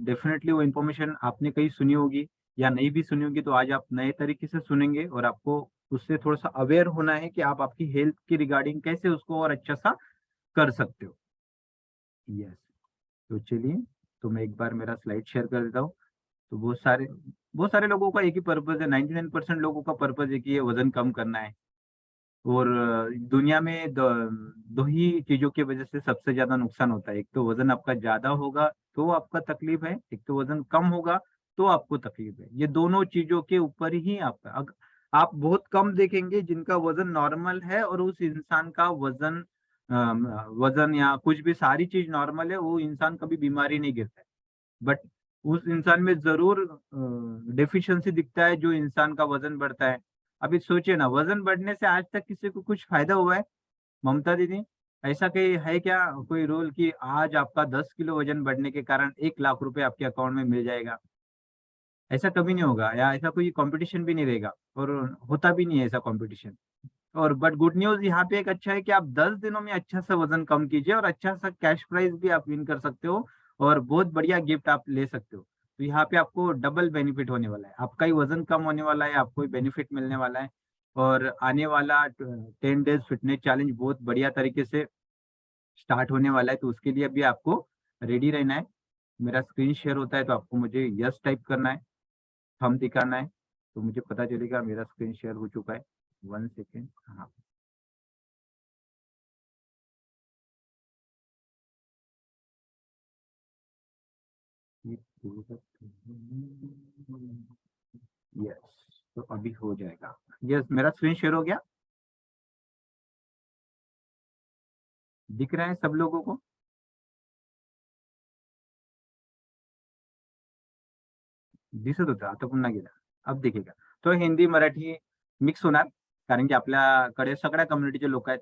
Definitely वो information आपने कहीं सुनी होगी या नहीं भी सुनी होगी, तो आज आप नए तरीके से सुनेंगे और आपको उससे थोड़ा सा अवेयर होना है कि आप आपकी हेल्थ की रिगार्डिंग कैसे उसको और अच्छा सा कर सकते हो। यस। तो चलिए, तो मैं एक बार मेरा स्लाइड शेयर कर देता हूँ। तो बहुत सारे लोगों का एक ही पर्पज है, 99% लोगों का पर्पज है कि ये वजन कम करना है। और दुनिया में दो ही चीजों की वजह से सबसे ज्यादा नुकसान होता है। एक तो वजन आपका ज्यादा होगा तो आपका तकलीफ है, एक तो वजन कम होगा तो आपको तकलीफ है। ये दोनों चीजों के ऊपर ही आपका आप बहुत कम देखेंगे जिनका वजन नॉर्मल है और उस इंसान का वजन या कुछ भी सारी चीज नॉर्मल है, वो इंसान कभी बीमारी नहीं गिरता है। बट उस इंसान में जरूर डेफिशिएंसी दिखता है जो इंसान का वजन बढ़ता है। अभी सोचिए ना, वजन बढ़ने से आज तक किसी को कुछ फायदा हुआ है? ममता दीदी, ऐसा कहीं है क्या कोई रूल कि आज आपका 10 किलो वजन बढ़ने के कारण 1 लाख रुपए आपके अकाउंट में मिल जाएगा? ऐसा कभी नहीं होगा, या ऐसा कोई कंपटीशन भी नहीं रहेगा और होता भी नहीं है ऐसा कंपटीशन। और बट गुड न्यूज यहाँ पे एक अच्छा है कि आप 10 दिनों में अच्छा सा वजन कम कीजिए और अच्छा सा कैश प्राइज भी आप विन कर सकते हो और बहुत बढ़िया गिफ्ट आप ले सकते हो। तो यहाँ पे आपको डबल बेनिफिट होने वाला है, आपका ही वजन कम होने वाला है, आपको ही बेनिफिट मिलने वाला है। और आने वाला 10 डेज फिटनेस चैलेंज बहुत बढ़िया तरीके से स्टार्ट होने वाला है, तो उसके लिए अभी आपको रेडी रहना है। मेरा स्क्रीन शेयर होता है तो आपको मुझे यस टाइप करना है, थंब दिखाना है, तो मुझे पता चलेगा मेरा स्क्रीन शेयर हो चुका है। 1 सेकेंड। हाँ, यस, तो अभी हो जाएगा। यस, मेरा स्क्रीन शेयर हो गया, दिख रहा है सब लोगों को? दिसत होतं आता पुन्हा गेला, अब दिखेगा। तो हिंदी मराठी मिक्स होणार, कारण की आपल्याकडे सगळ्या कम्युनिटीचे लोक आहेत,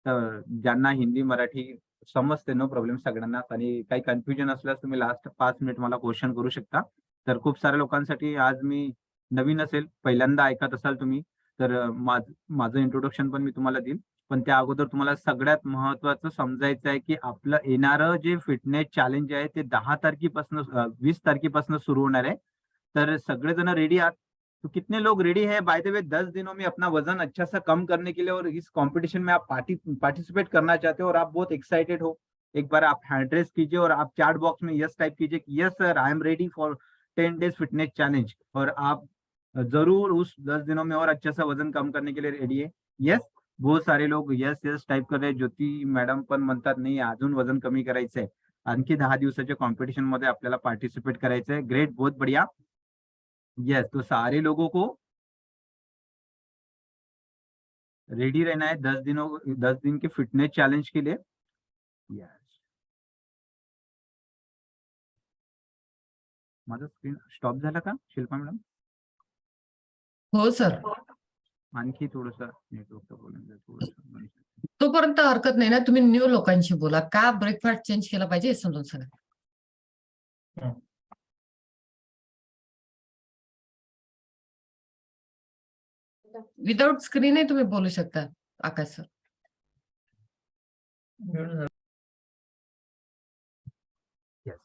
तर ज्यांना हिंदी मराठी समजते नो प्रॉब्लेम सगळ्यांनाच। आणि काही कन्फ्युजन असल्यास तुम्ही लास्ट 5 मिनिट मला क्वेश्चन करू शकता। तर खूप साऱ्या लोकांसाठी आज मी नवीन असेल, पहिल्यांदा ऐकत असाल तुम्ही, तर माझं इंट्रोडक्शन पण मी तुम्हाला देईल। पण त्या अगोदर तुम्हाला सगळ्यात महत्त्वाचं समजायचं आहे, की आपलं येणारं जे फिटनेस चॅलेंज आहे ते 10 तारखेपासून 20 तारखेपासून सुरू होणार आहे। तर सगळेजण रेडी आहात? तो कितने लोग रेडी हैं बाय द वे 10 दिनों में अपना वजन अच्छा सा कम करने के लिए, और इस कंपटीशन में आप पार्टिसिपेट करना चाहते हो और आप बहुत एक्साइटेड हो? एक बार आप हैंड रेस कीजिए और आप चैट बॉक्स में यस टाइप कीजिए कि yes sir, I am ready for 10 days fitness challenge. और आप जरूर उस 10 दिनों में और अच्छा सा वजन कम करने के लिए रेडी है? यस। बहुत सारे लोग यस यस टाइप कर रहे हैं। ज्योती मॅडम पण म्हणतात नाही, अजून वजन कमी करायचंय, आणखी 10 दिवसाच्या कॉम्पिटिशन मध्ये आपल्याला पार्टिसिपेट करायचंय। ग्रेट, बहुत बढ़िया। यस, तो सारे लोगों को रेडी रहना है 10 दिन के फिटनेस चैलेंज के लिए। यस, माझा स्क्रीन स्टॉप झाला का शिल्पा मॅडम? हो सर, आणखी थोडंसं नेटवर्कचं प्रॉब्लेम आहे थोडंसं। तोपर्यंत हरकत नाही ना, तुम्ही न्यू लोकांशी बोला, का ब्रेकफास्ट चेंज केला पाहिजे हे समजून सांगा. विदाउट स्क्रीन तुम्ही बोलू शकता आकाश सर. यस,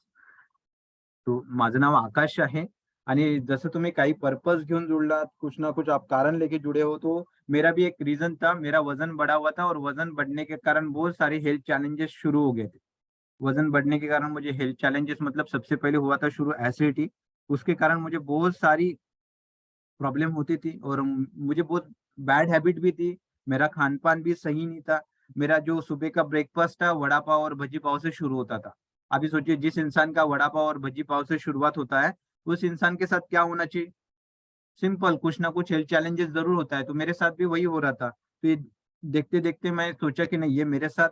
तो माझं नाव आकाश आहे आणि जसं तुम्ही काही पर्पस घेऊन जुड़लात, कुछ ना कुछ आप कारण लेके जुड़े हो, तो मेरा भी एक रीजन था, मेरा वजन बढ़ा हुआ था और वजन बढ़ने के कारण बहुत सारे हेल्थ चैलेंजेस शुरू हो गए थे। वजन बढ़ने के कारण मुझे हेल्थ चैलेंजेस, मतलब सबसे पहले हुआ था शुरू एसिडिटी, उसके कारण मुझे बहुत सारी प्रॉब्लम होती थी और मुझे बहुत बैड हैबिट भी थी। मेरा खान-पान भी सही नहीं था। मेरा जो सुबह का ब्रेकफ़ास्ट था, वड़ा पाव और भजी पाव से शुरू होता था। अभी सोचिए, जिस इंसान का वड़ा पाव और भजी पाव से शुरुआत होता है, उस इंसान के साथ क्या होना चाहिए? सिंपल कुछ ना कुछ हेल्थ चैलेंजेस ज़रूर होता है, तो मेरे साथ भी वही हो रहा था। तो ये देखते-देखते मैं सोचा कि नहीं, ये मेरे साथ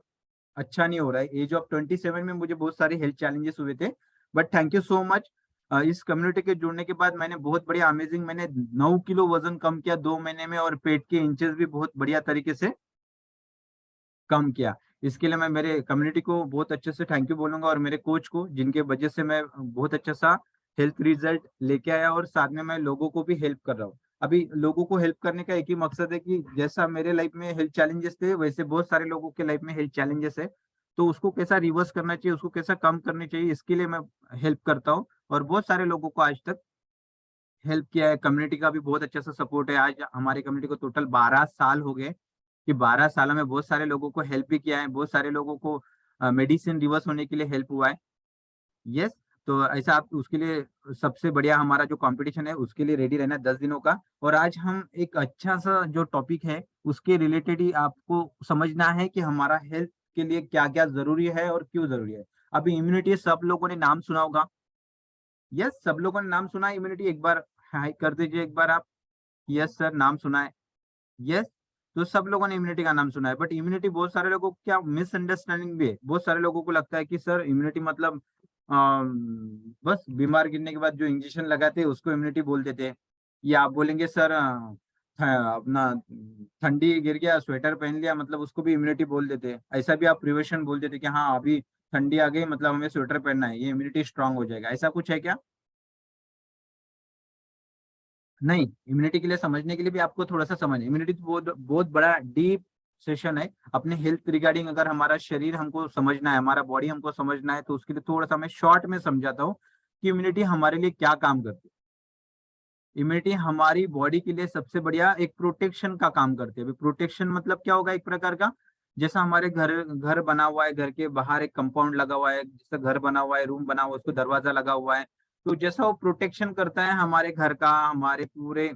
अच्छा नहीं हो रहा है। एज ऑफ 27 में मुझे बहुत सारे हेल्थ चैलेंजेस हुए थे। But thank you so much, इस कम्युनिटी के जुड़ने के बाद मैंने बहुत बढ़िया अमेजिंग, मैंने 9 किलो वज़न कम किया 2 महीने में और पेट के इंचेस भी बहुत बढ़िया तरीके से कम किया। इसके लिए मैं मेरे कम्युनिटी को बहुत अच्छे से थैंक यू बोलूँगा और मेरे कोच को, जिनके वजह से मैं बहुत अच्छा-सा हेल्थ रिज़ल्ट लेके आया और साथ में मैं लोगों को भी हेल्प कर रहा हूँ। अभी लोगों को हेल्प करने का एक ही मकसद है कि जैसा मेरे लाइफ में हेल्थ चैलेंजेस थे, वैसे बहुत सारे लोगों के लाइफ में हेल्थ चैलेंजेस है। तो उसको कैसा रिवर्स करना चाहिए, उसको कैसा कम करनी चाहिए, इसके लिए मैं हेल्प करता हूँ और बहुत सारे लोगों को आज तक हेल्प किया है। कम्युनिटी का भी बहुत अच्छा सा सपोर्ट है। आज हमारी कम्युनिटी को टोटल 12 साल हो गए कि 12 सालों में बहुत सारे लोगों को हेल्प भी किया है, बहुत सारे लोगों को मेडिसिन रिवर्स होने के लिए हेल्प हुआ है। यस, तो ऐसा आप उसके लिए सबसे बढ़िया हमारा जो कंपटीशन है उसके लिए रेडी रहना 10 दिनों का। और आज हम एक अच्छा सा जो टॉपिक है उसके रिलेटेड ही आपको समझना है कि हमारा हेल्थ के लिए क्या क्या जरूरी है और क्यों जरूरी है। अभी इम्यूनिटी सब लोगों ने नाम सुना होगा। यस, सब लोगों ने नाम सुना है इम्यूनिटी। एक बार हाई कर दीजिए एक बार आप। यस सर, नाम सुना है। यस, तो सब लोगों ने इम्यूनिटी का नाम सुना है, बट इम्यूनिटी बहुत सारे लोगों को क्या मिसअंडरस्टैंडिंग भी है। बहुत सारे लोगों को लगता है कि सर इम्यूनिटी मतलब बस बीमार गिरने के बाद जो इंजेक्शन लगाते हैं उसको इम्यूनिटी बोल देते हैं। या आप बोलेंगे सर अपना ठंडी गिर गया स्वेटर पहन लिया मतलब उसको भी इम्यूनिटी बोल देते हैं। ऐसा भी आप प्रिवेशन बोल देते हैं कि हाँ अभी ठंडी आ गई मतलब हमें स्वेटर पहनना है, ये इम्यूनिटी स्ट्रांग हो जाएगा। ऐसा कुछ है क्या? नहीं, इम्यूनिटी के लिए समझने के लिए भी आपको थोड़ा सा समझ, इम्यूनिटी तो बहुत बहुत बड़ा डीप सेशन है। अपने हेल्थ रिगार्डिंग अगर हमारा शरीर हमको समझना है, हमारा बॉडी हमको समझना है, तो उसके लिए थोड़ा सा मैं शॉर्ट में समझाता हूँ कि इम्यूनिटी हमारे लिए क्या काम करती है। इम्यूनिटी हमारी बॉडी के लिए सबसे बढ़िया एक प्रोटेक्शन का काम करती है। अभी प्रोटेक्शन मतलब क्या होगा, एक प्रकार का जैसा हमारे घर घर बना हुआ है, घर के बाहर एक कंपाउंड लगा हुआ है, जैसा घर बना हुआ है, रूम बना हुआ है, उसको दरवाजा लगा हुआ है, तो जैसा वो प्रोटेक्शन करता है हमारे घर का, हमारे पूरे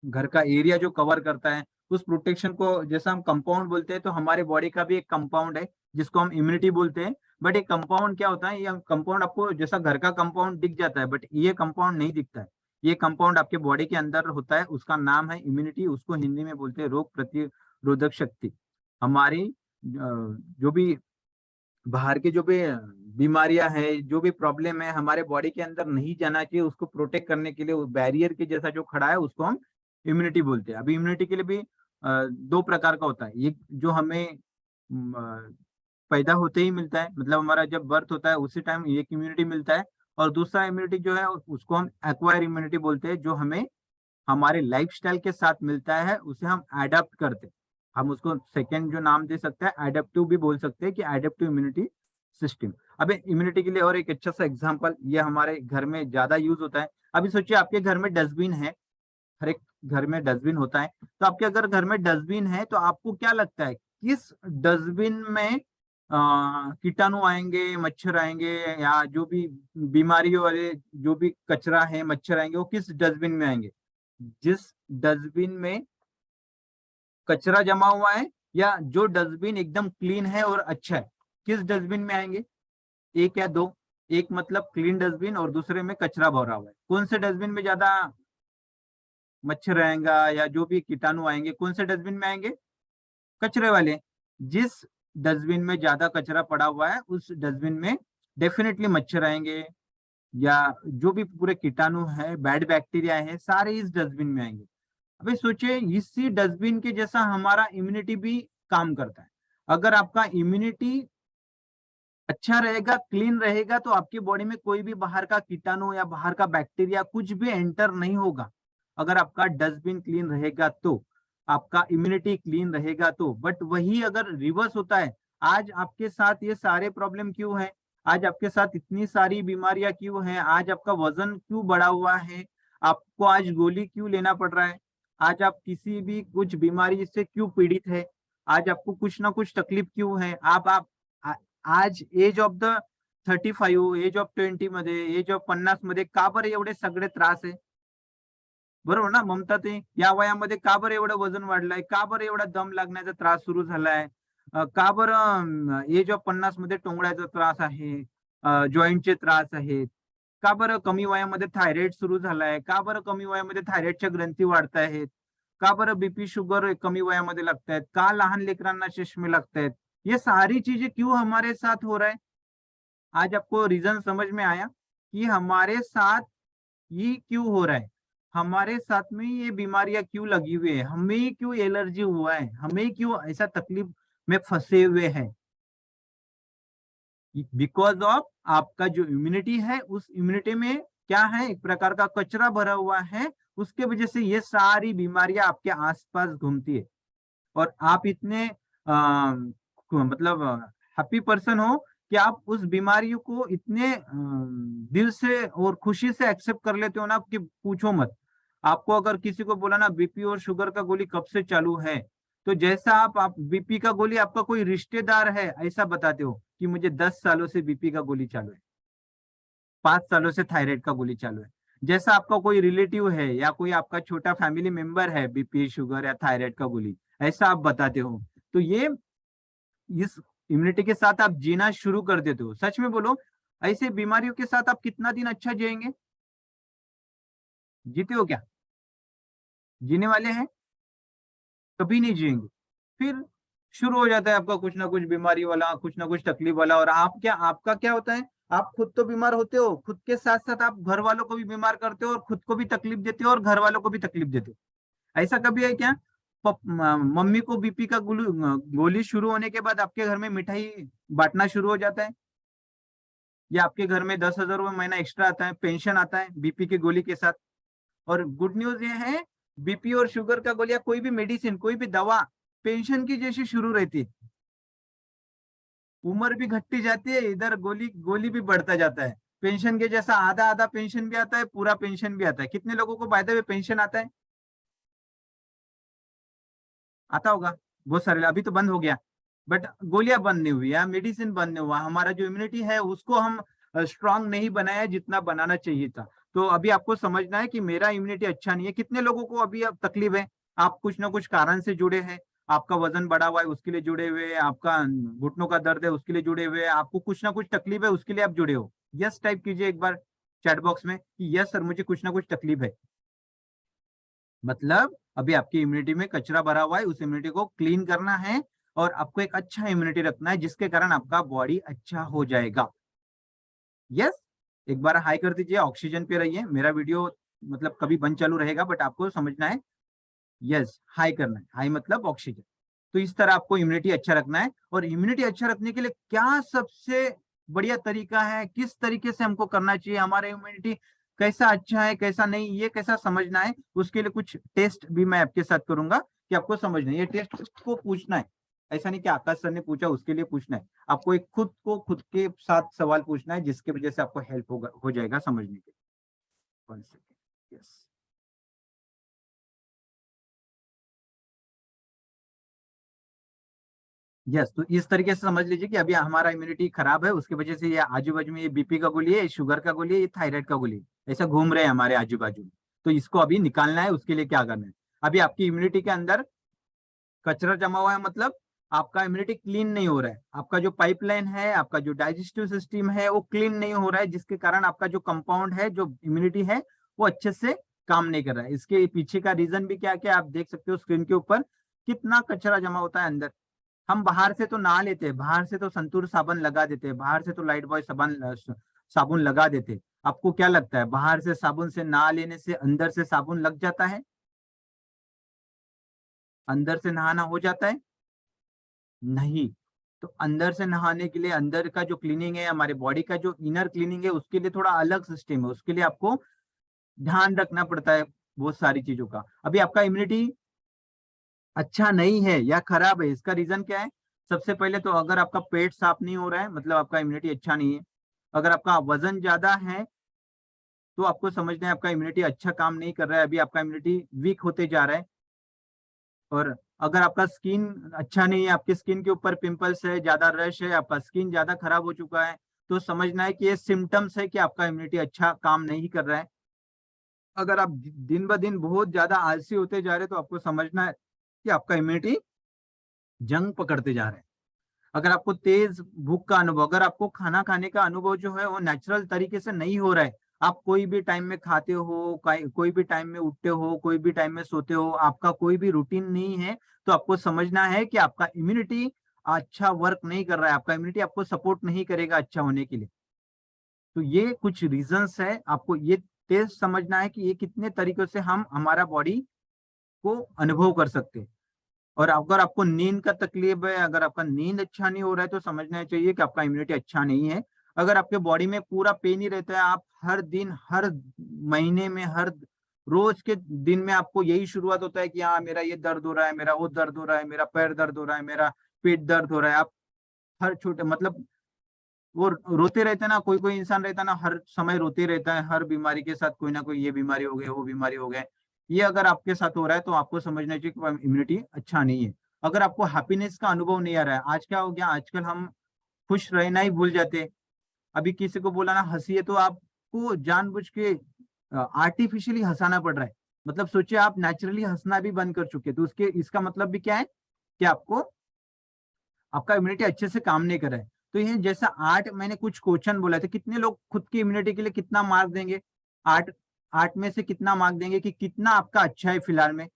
घर का एरिया जो कवर करता है, उस प्रोटेक्शन को जैसा हम कंपाउंड बोलते हैं, तो हमारे बॉडी का भी एक कंपाउंड है जिसको हम इम्यूनिटी बोलते हैं। बट ये कंपाउंड क्या होता है, ये कंपाउंड आपको जैसा घर का कंपाउंड दिख जाता है, बट ये कंपाउंड नहीं दिखता है। ये कंपाउंड आपके बॉडी के अंदर होता है, उसका नाम है इम्यूनिटी। उसको हिंदी में बोलते हैं रोग प्रतिरोधक शक्ति। हमारी जो भी बाहर की जो भी बीमारियां है, जो भी प्रॉब्लम है हमारे बॉडी के अंदर नहीं जाना चाहिए, उसको प्रोटेक्ट करने के लिए बैरियर के जैसा जो खड़ा है उसको हम इम्यूनिटी बोलते हैं। अभी इम्यूनिटी के लिए भी दो प्रकार का होता है। एक जो हमें पैदा होते ही मिलता है, मतलब हमारा जब बर्थ होता है उसी टाइम एक इम्यूनिटी मिलता है। और दूसरा इम्यूनिटी जो है उसको हम एक्वायर इम्यूनिटी बोलते हैं, जो हमें हमारे लाइफस्टाइल के साथ मिलता है, उसे हम अडेप्ट करते हैं। हम उसको सेकंड जो नाम दे सकते हैं एडेप्टिव भी बोल सकते हैं कि एडेप्टिव इम्यूनिटी सिस्टम। अबे इम्यूनिटी के लिए और एक अच्छा सा एग्जांपल, ये हमारे घर में ज्यादा यूज होता है। अभी सोचिए आपके घर में डस्टबिन है, हर एक घर में डस्टबिन होता है। तो आपके अगर घर में डस्टबिन है तो आपको क्या लगता है किस डस्टबिन में कीटाणु आएंगे, मच्छर आएंगे, या जो भी बीमारियों वाले जो भी कचरा है, मच्छर आएंगे, वो किस डस्टबिन में आएंगे? जिस डस्टबिन में कचरा जमा हुआ है, या जो डस्टबिन एकदम क्लीन है और अच्छा है, किस डस्टबिन में आएंगे? एक या दो? एक मतलब क्लीन डस्टबिन और दूसरे में कचरा भरा हुआ है। कौन से डस्टबिन में ज्यादा मच्छर आएगा या जो भी कीटाणु आएंगे, कौन से डस्टबिन में आएंगे? कचरे वाले। जिस डस्टबिन में ज्यादा कचरा पड़ा हुआ है उस डस्टबिन में डेफिनेटली मच्छर आएंगे, या जो भी पूरे कीटाणु है, बैड बैक्टीरिया है, सारे इस डस्टबिन में आएंगे। अभी सोचिए इसी डस्टबिन के जैसा हमारा इम्यूनिटी भी काम करता है। अगर आपका इम्यूनिटी अच्छा रहेगा, क्लीन रहेगा, तो आपकी बॉडी में कोई भी बाहर का कीटाणु या बाहर का बैक्टीरिया कुछ भी एंटर नहीं होगा। अगर आपका डस्टबिन क्लीन रहेगा तो, आपका इम्यूनिटी क्लीन रहेगा तो। बट वही अगर रिवर्स होता है, आज आपके साथ ये सारे प्रॉब्लम क्यों है, आज आपके साथ इतनी सारी बीमारियां क्यों हैं, आज आपका वजन क्यों बढ़ा हुआ है, आपको आज गोली क्यों लेना पड़ रहा है, आज आप किसी भी कुछ बीमारी से क्यों पीड़ित है, आज आपको कुछ ना कुछ तकलीफ क्यों है, आप आज age of the 35, age of 20 मध्ये, एज ऑफ 50 मध्ये का बरं एवढे सगळे त्रास आहे? बरोबर ना ममता? ते या वयामध्ये का बरं एवढं वजन वाढलंय, का बरं एवढा दम लागण्याचा त्रास सुरू झालाय, का बरं एज ऑफ 50 मध्ये टोंगळ्याचा त्रास आहे, जॉईंटचे त्रास आहेत, का बरं कमी वयामध्ये थायरॉइड सुरू झालाय, का बरं कमी वयामध्ये थायरॉइडच्या ग्रंथी वाढतायत, का बरं बीपी शुगर कमी वयामध्ये लागतायत, का लहान लेकरांना चष्मे लागतायत? ये सारी चीजें क्यों हमारे साथ हो रहा है? आज आपको रीजन समझ में आया कि हमारे साथ ये क्यों हो रहा है, हमारे साथ में ये बीमारियां क्यों लगी हुई है, हमें क्यों एलर्जी हुआ है, हमें क्यों ऐसा तकलीफ में फंसे हुए हैं? बिकॉज ऑफ आपका जो इम्यूनिटी है, उस इम्यूनिटी में क्या है, एक प्रकार का कचरा भरा हुआ है। उसके वजह से ये सारी बीमारियां आपके आसपास घूमती है। और आप इतने मतलब हैप्पी पर्सन हो कि आप उस बीमारी को इतने दिल से और खुशी से एक्सेप्ट कर लेते हो ना कि पूछो मत। आपको अगर किसी को बोला ना बीपी और शुगर का गोली कब से चालू है, तो जैसा आप बीपी का गोली आपका कोई रिश्तेदार है ऐसा बताते हो कि मुझे 10 सालों से बीपी का गोली चालू है, 5 सालों से थायराइड का गोली चालू है। जैसा आपका कोई रिलेटिव है या कोई आपका छोटा फैमिली मेंबर है बीपी शुगर या थायराइड का गोली, ऐसा आप बताते हो, तो ये इस इम्यूनिटी के साथ आप जीना शुरू कर देते हो। सच में बोलो, ऐसे बीमारियों के साथ आप कितना दिन अच्छा जिएंगे? जीते हो क्या? जीने वाले हैं? कभी नहीं जिएंगे। फिर शुरू हो जाता है आपका कुछ ना कुछ बीमारी वाला, कुछ ना कुछ तकलीफ वाला। और आपका क्या होता है, आप खुद तो बीमार होते हो, खुद के साथ साथ आप घर वालों को भी बीमार करते हो और खुद को भी तकलीफ देते हो और घर वालों को भी तकलीफ देते हो। ऐसा कभी है क्या? मम्मी को बीपी का गोली शुरू होने के बाद आपके घर में मिठाई बांटना शुरू हो जाता है, या आपके घर में 10,000 रुपये महीना एक्स्ट्रा आता है, पेंशन आता है बीपी की गोली के साथ। और गुड न्यूज ये है, बीपी और शुगर का गोली या कोई भी मेडिसिन, कोई भी दवा पेंशन की जैसी शुरू रहती है। उम्र भी घटती जाती है, इधर गोली गोली भी बढ़ता जाता है। पेंशन के जैसा आधा आधा पेंशन भी आता है, पूरा पेंशन भी आता है। कितने लोगों को बाय द वे पेंशन आता है? आता होगा बहुत सारे। अभी तो बंद हो गया, बट गोलियां बंद नहीं हुई है, मेडिसिन बंद नहीं हुआ। हमारा जो इम्यूनिटी है उसको हम स्ट्रांग नहीं बनाया जितना बनाना चाहिए था। तो अभी आपको समझना है कि मेरा इम्यूनिटी अच्छा नहीं है। कितने लोगों को अभी अब तकलीफ है? आप कुछ ना कुछ कारण से जुड़े हैं। आपका वजन बढ़ा हुआ है उसके लिए जुड़े हुए हैं, आपका घुटनों का दर्द है उसके लिए जुड़े हुए हैं, आपको कुछ ना कुछ तकलीफ है उसके लिए आप जुड़े हो। यस टाइप कीजिए एक बार चैट बॉक्स में कि यस सर मुझे कुछ ना कुछ तकलीफ है। मतलब अभी आपकी इम्यूनिटी में कचरा भरा हुआ है, उस इम्यूनिटी को क्लीन करना है और आपको एक अच्छा इम्यूनिटी रखना है जिसके कारण आपका बॉडी अच्छा हो जाएगा। यस, एक बार हाई कर दीजिए, ऑक्सीजन पे रहिए। मेरा वीडियो मतलब कभी बंद चालू रहेगा बट आपको समझना है। यस, हाई करना है, हाई मतलब ऑक्सीजन। तो इस तरह आपको इम्यूनिटी अच्छा रखना है। और इम्यूनिटी अच्छा रखने के लिए क्या सबसे बढ़िया तरीका है, किस तरीके से हमको करना चाहिए, हमारा इम्यूनिटी कैसा अच्छा है कैसा नहीं, ये कैसा समझना है, उसके लिए कुछ टेस्ट भी मैं आपके साथ करूंगा कि आपको समझना है। ये टेस्ट को पूछना है, ऐसा नहीं कि आकाश सर ने पूछा उसके लिए पूछना है। आपको एक खुद के साथ सवाल पूछना है जिसकी वजह से आपको हेल्प हो जाएगा समझने के। 1 सेकेंड। यस, यस, तो इस तरीके से समझ लीजिए कि अभी हमारा इम्यूनिटी खराब है, उसकी वजह से ये आजू बाजू में ये बीपी का गोली है, ये शुगर का गोली है, ये थायराइड का गोली है, ऐसा घूम रहे हैं हमारे आजू बाजू में। तो इसको अभी निकालना है। उसके लिए क्या करना है, अभी आपकी इम्यूनिटी के अंदर कचरा जमा हुआ है, मतलब आपका इम्यूनिटी क्लीन नहीं हो रहा है। आपका जो पाइपलाइन है, आपका जो डाइजेस्टिव सिस्टम है वो क्लीन नहीं हो रहा है, जिसके कारण आपका जो कंपाउंड है, जो इम्यूनिटी है, वो अच्छे से काम नहीं कर रहा है। इसके पीछे का रीजन भी क्या क्या आप देख सकते हो स्क्रीन के ऊपर, कितना कचरा जमा होता है अंदर। हम बाहर से तो नहा लेते हैं, बाहर से तो संतूर साबुन लगा देते हैं, बाहर से तो लाइट बॉय साबुन लगा देते हैं। आपको क्या लगता है बाहर से साबुन से नहा लेने से अंदर से साबुन लग जाता है? अंदर से नहाना हो जाता है? नहीं। तो अंदर से नहाने के लिए, अंदर का जो क्लीनिंग है, हमारे बॉडी का जो इनर क्लीनिंग है, उसके लिए थोड़ा अलग सिस्टम है। उसके लिए आपको ध्यान रखना पड़ता है बहुत सारी चीजों का। अभी आपका इम्यूनिटी अच्छा नहीं है या खराब है, इसका रीजन क्या है? सबसे पहले तो अगर आपका पेट साफ नहीं हो रहा है मतलब आपका इम्यूनिटी अच्छा नहीं है। अगर आपका वजन ज्यादा है तो आपको समझना है आपका इम्यूनिटी अच्छा काम नहीं कर रहा है, अभी आपका इम्यूनिटी वीक होते जा रहा है। और अगर आपका स्किन अच्छा नहीं है, आपकी स्किन के ऊपर पिंपल्स है, ज्यादा रश है, आपका स्किन ज्यादा खराब हो चुका है, तो समझना है कि ये सिम्टम्स है कि आपका इम्यूनिटी अच्छा काम नहीं कर रहा है। अगर आप दिन ब दिन बहुत ज्यादा आलसी होते जा रहे हैं तो आपको समझना है कि आपका इम्यूनिटी जंग पकड़ते जा रहे हैं। अगर आपको तेज भूख का अनुभव, अगर आपको खाना खाने का अनुभव जो है वो नेचुरल तरीके से नहीं हो रहा है, आप कोई भी टाइम में खाते हो, कोई भी टाइम में उठते हो, कोई भी टाइम में सोते हो, आपका कोई भी रूटीन नहीं है, तो आपको समझना है कि आपका इम्यूनिटी अच्छा वर्क नहीं कर रहा है, आपका इम्यूनिटी आपको सपोर्ट नहीं करेगा अच्छा होने के लिए। तो ये कुछ रीजंस है, आपको ये टेस्ट समझना है कि ये कितने तरीकों से हम हमारा बॉडी को अनुभव कर सकते हैं। और अगर आपको नींद का तकलीफ है, अगर आपका नींद अच्छा नहीं हो रहा है, तो समझना चाहिए कि आपका इम्यूनिटी अच्छा नहीं है। अगर आपके बॉडी में पूरा पेन ही रहता है, आप हर दिन, हर महीने में, हर रोज के दिन में आपको यही शुरुआत होता है कि हाँ मेरा ये दर्द हो रहा है, मेरा वो दर्द हो रहा है, मेरा पैर दर्द हो रहा है, मेरा पेट दर्द हो रहा है, आप हर छोटे मतलब वो रोते रहते हैं ना, कोई कोई इंसान रहता है ना हर समय रोते रहता है, हर बीमारी के साथ कोई ना कोई ये बीमारी हो गई वो बीमारी हो गए। ये अगर आपके साथ हो रहा है तो आपको समझना चाहिए कि इम्यूनिटी अच्छा नहीं है। अगर आपको हैप्पीनेस का अनुभव नहीं आ रहा है, आज क्या हो गया, आजकल हम खुश रहना ही भूल जाते हैं। अभी किसी को बोला ना हंसी है तो आपको जानबूझ के आर्टिफिशियली हंसाना पड़ रहा है। मतलब सोचिए आप नेचुरली हंसना भी बंद कर चुके हैं, तो उसके इसका मतलब भी क्या है कि आपको आपका इम्यूनिटी अच्छे से काम नहीं कर रहा है। तो ये जैसा 8 मैंने कुछ क्वेश्चन बोला था, कितने लोग खुद की इम्यूनिटी के लिए कितना मार्क देंगे? 8 8 में से कितना मार्क देंगे कि कितना आपका अच्छा है फिलहाल में?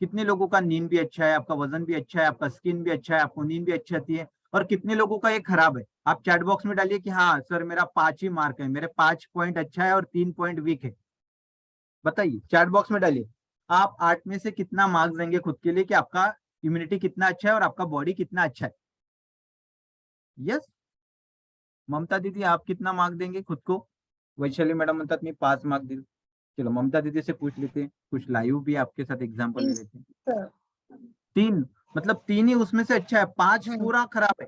कितने लोगों का नींद भी अच्छा है, आपका वजन भी अच्छा है, आपका स्किन भी अच्छा है, आपको नींद भी अच्छी आती है, और कितने लोगों का ये खराब है? आप चैट बॉक्स में डालिए कि हाँ सर मेरा 5 ही मार्क है, मेरे 5 पॉइंट अच्छा है और 3 पॉइंट वीक है। बताइए, चैट बॉक्स में डालिए आप 8 में से कितना मार्क्स देंगे खुद के लिए कि आपका इम्यूनिटी कितना अच्छा है और आपका बॉडी कितना अच्छा है। यस, ममता दीदी आप कितना मार्क देंगे खुद को? वैशाली मैडम म्हणतात मी 5 मार्क दिल। चलो ममता दीदी से पूछ लेते हैं, कुछ लाइव भी आपके साथ एग्जांपल ले लेते हैं। सर 3, मतलब 3 ही उसमें से अच्छा है, 5 हम्म। पूरा खराब है।